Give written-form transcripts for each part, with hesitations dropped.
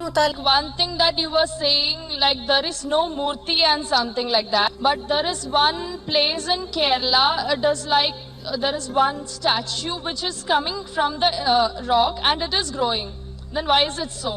One thing that you were saying, like there is no murti and something like that, but there is one place in Kerala, it is like there is one statue which is coming from the rock and it is growing. Then why is it so?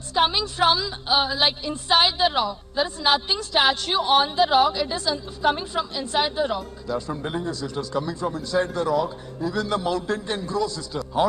It's coming from like inside the rock. There is nothing statue on the rock. It is coming from inside the rock. That's from telling you, sisters, coming from inside the rock. Even the mountain can grow, sister. How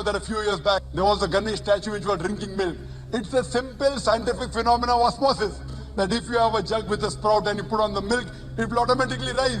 That a few years back there was a Ganesh statue which was drinking milk. It's a simple scientific phenomenon of osmosis. That if you have a jug with a sprout and you put on the milk, it will automatically rise.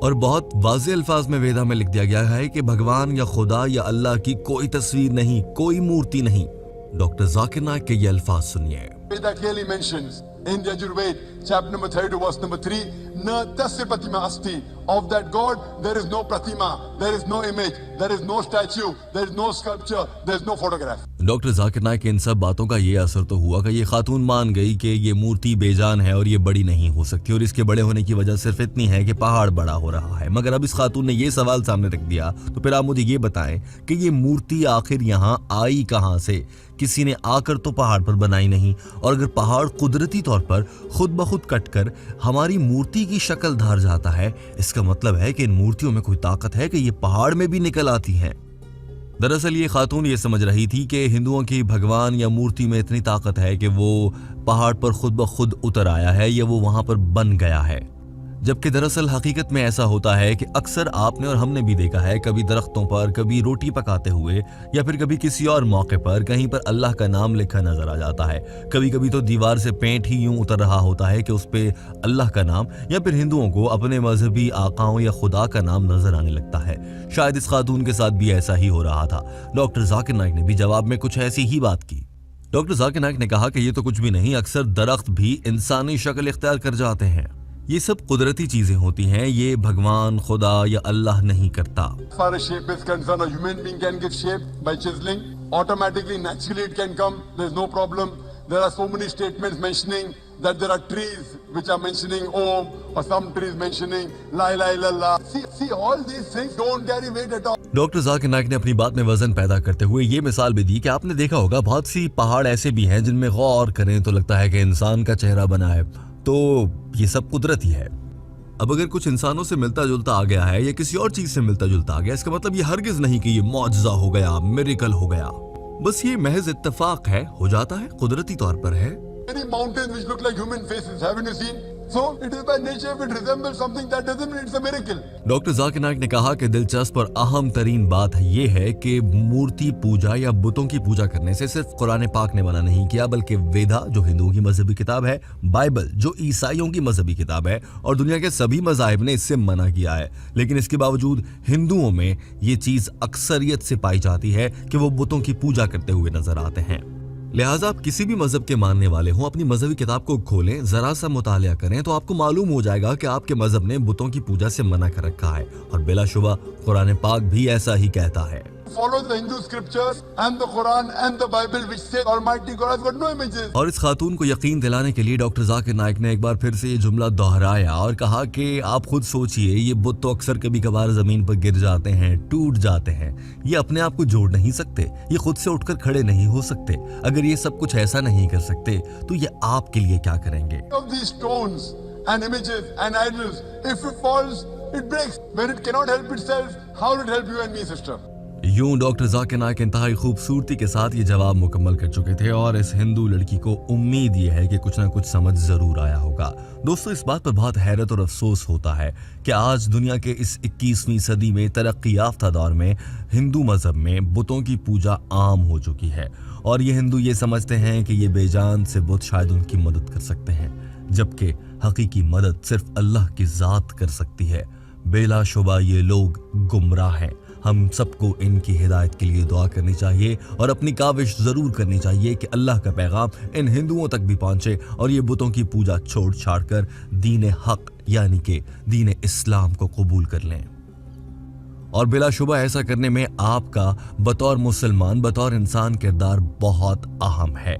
اور بہت واضح الفاظ میں ویدا میں لکھ دیا گیا ہے کہ بھگوان یا خدا یا اللہ کی کوئی تصویر نہیں, کوئی مورتی نہیں. ڈاکٹر ذاکر نائک کے یہ الفاظ سنیے. Veda clearly mentions in the Yajurved, chapter number 32, verse number 3, Na tasya pratima asti. Of that God, there is no pratima, there is no image, there is no statue, there is no sculpture, there is no photograph. Doctor Zakir Naik کے ان سب باتوں کا یہ اثر تو ہوا کہ یہ خاتون مان گئی کہ یہ مورتی بے جان ہے اور یہ بڑی نہیں ہو سکتی, اور اس کے بڑے ہونے کی وجہ صرف اتنی ہے کہ پہاڑ بڑا ہو رہا ہے. مگر اب اس خاتون نے یہ سوال سامنے رکھ دیا, تو پھر آپ مجھے یہ بتائیں کہ یہ مورتی آخر یہاں آئی کہاں سے؟ کسی نے آ کر تو پہاڑ پر بنائی نہیں, اور اگر پہاڑ قدرتی طور پر خود بخود کٹ کر ہماری مورتی کی شکل دھار جاتا ہے, اس کا مطلب ہے کہ ان مورتیوں میں کوئی طاقت ہے کہ یہ پہاڑ میں بھی نکل آتی ہیں. دراصل یہ خاتون یہ سمجھ رہی تھی کہ ہندوؤں کی بھگوان یا مورتی میں اتنی طاقت ہے کہ وہ پہاڑ پر خود بخود اتر آیا ہے یا وہ وہاں پر بن گیا ہے, جبکہ دراصل حقیقت میں ایسا ہوتا ہے کہ اکثر آپ نے اور ہم نے بھی دیکھا ہے, کبھی درختوں پر, کبھی روٹی پکاتے ہوئے, یا پھر کبھی کسی اور موقع پر کہیں پر اللہ کا نام لکھا نظر آ جاتا ہے. کبھی کبھی تو دیوار سے پینٹ ہی یوں اتر رہا ہوتا ہے کہ اس پہ اللہ کا نام, یا پھر ہندوؤں کو اپنے مذہبی آقاؤں یا خدا کا نام نظر آنے لگتا ہے. شاید اس خاتون کے ساتھ بھی ایسا ہی ہو رہا تھا. ڈاکٹر ذاکر نائک نے بھی جواب میں کچھ ایسی ہی بات کی. ڈاکٹر ذاکر نائک نے کہا کہ یہ تو کچھ بھی نہیں, اکثر درخت بھی انسانی شکل اختیار کر جاتے ہیں. یہ سب قدرتی چیزیں ہوتی ہیں, یہ بھگوان, خدا یا اللہ نہیں کرتا. As far as shape is concerned, a human being can get shape by chiseling. Automatically, naturally it can come. There's no problem. There are so many statements mentioning that there are trees which are mentioning Om, or some trees mentioning La ilaha illallah. See, all these things don't carry weight at all. Doctor Zakir Naik نے اپنی بات میں وزن پیدا کرتے ہوئے یہ مثال بھی دی کہ آپ نے دیکھا ہوگا بہت سی پہاڑ ایسے بھی ہیں جن میں غور کریں تو لگتا ہے کہ انسان کا چہرہ بنا ہے, تو یہ سب قدرتی ہے. اب اگر کچھ انسانوں سے ملتا جلتا آ گیا ہے یا کسی اور چیز سے ملتا جلتا آ گیا, اس کا مطلب یہ ہرگز نہیں کہ یہ معجزہ ہو گیا, میریکل ہو گیا. بس یہ محض اتفاق ہے, ہو جاتا ہے, قدرتی طور پر ہے. Many mountains which look like human faces, haven't you seen? So it is by nature, if it resembles something, that doesn't mean it's a miracle. Doctor Zakir Naik نے کہا کہ دلچسپ اور اہم ترین بات یہ ہے کہ مورتی پوجا یا بتوں کی پوجا کرنے سے صرف قرآن پاک نے منع نہیں کیا, بلکہ ویدا جو ہندوؤں کی مذہبی کتاب ہے, بائبل جو عیسائیوں کی مذہبی کتاب ہے, اور دنیا کے سبھی مذاہب نے اس سے منع کیا ہے. لیکن اس کے باوجود ہندوؤں میں یہ چیز اکثریت سے پائی جاتی ہے کہ وہ بتوں کی پوجا کرتے ہوئے نظر آتے ہیں. لہٰذا آپ کسی بھی مذہب کے ماننے والے ہوں, اپنی مذہبی کتاب کو کھولیں, ذرا سا مطالعہ کریں تو آپ کو معلوم ہو جائے گا کہ آپ کے مذہب نے بتوں کی پوجا سے منع کر رکھا ہے, اور بلا شبہ قرآن پاک بھی ایسا ہی کہتا ہے. Follow the Hindu scriptures and the Quran and the Bible, which say Almighty God has got no images. اور اس خاتون کو یقین دلانے کے لیے ڈاکٹر ذاکر نائک نے ایک بار پھر سے یہ جملہ دہرایا اور کہا کہ آپ خود سوچئے, یہ بت تو اکثر کبھی کبھار زمین پر گر جاتے ہیں, ٹوٹ جاتے ہیں, یہ اپنے آپ کو جوڑ نہیں سکتے, یہ خود سے اٹھ کر کھڑے نہیں ہو سکتے. اگر یہ سب کچھ ایسا نہیں کر سکتے تو یہ آپ کے لیے کیا کریں گے؟ Of these stones and images and idols, if it falls, it breaks. When it cannot help itself, how will it help you and me, sister? یوں ڈاکٹر ذاکر نائک انتہائی خوبصورتی کے ساتھ یہ جواب مکمل کر چکے تھے, اور اس ہندو لڑکی کو امید یہ ہے کہ کچھ نہ کچھ سمجھ ضرور آیا ہوگا. دوستو, اس بات پر بہت حیرت اور افسوس ہوتا ہے کہ آج دنیا کے اس 21ویں صدی میں ترقی یافتہ دور میں ہندو مذہب میں بتوں کی پوجا عام ہو چکی ہے, اور یہ ہندو یہ سمجھتے ہیں کہ یہ بے جان سے بت شاید ان کی مدد کر سکتے ہیں, جبکہ حقیقی مدد صرف اللہ کی ذات کر سکتی ہے. بلا شبہ یہ لوگ گمراہ ہیں. ہم سب کو ان کی ہدایت کے لیے دعا کرنی چاہیے اور اپنی کاوش ضرور کرنی چاہیے کہ اللہ کا پیغام ان ہندوؤں تک بھی پہنچے اور یہ بتوں کی پوجا چھوڑ چھاڑ کر دین حق یعنی کہ دین اسلام کو قبول کر لیں. اور بلا شبہ ایسا کرنے میں آپ کا بطور مسلمان, بطور انسان کردار بہت اہم ہے.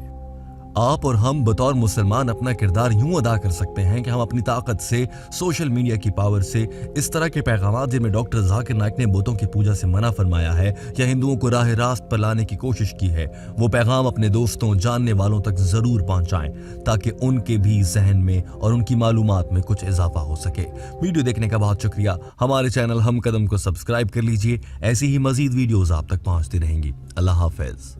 آپ اور ہم بطور مسلمان اپنا کردار یوں ادا کر سکتے ہیں کہ ہم اپنی طاقت سے, سوشل میڈیا کی پاور سے, اس طرح کے پیغامات جن میں ڈاکٹر ذاکر نائک نے بتوں کی پوجا سے منع فرمایا ہے یا ہندوؤں کو راہ راست پر لانے کی کوشش کی ہے, وہ پیغام اپنے دوستوں, جاننے والوں تک ضرور پہنچائیں تاکہ ان کے بھی ذہن میں اور ان کی معلومات میں کچھ اضافہ ہو سکے. ویڈیو دیکھنے کا بہت شکریہ. ہمارے چینل ہم قدم کو سبسکرائب کر لیجئے, ایسی ہی مزید ویڈیوز آپ تک پہنچتی رہیں گی. اللہ حافظ.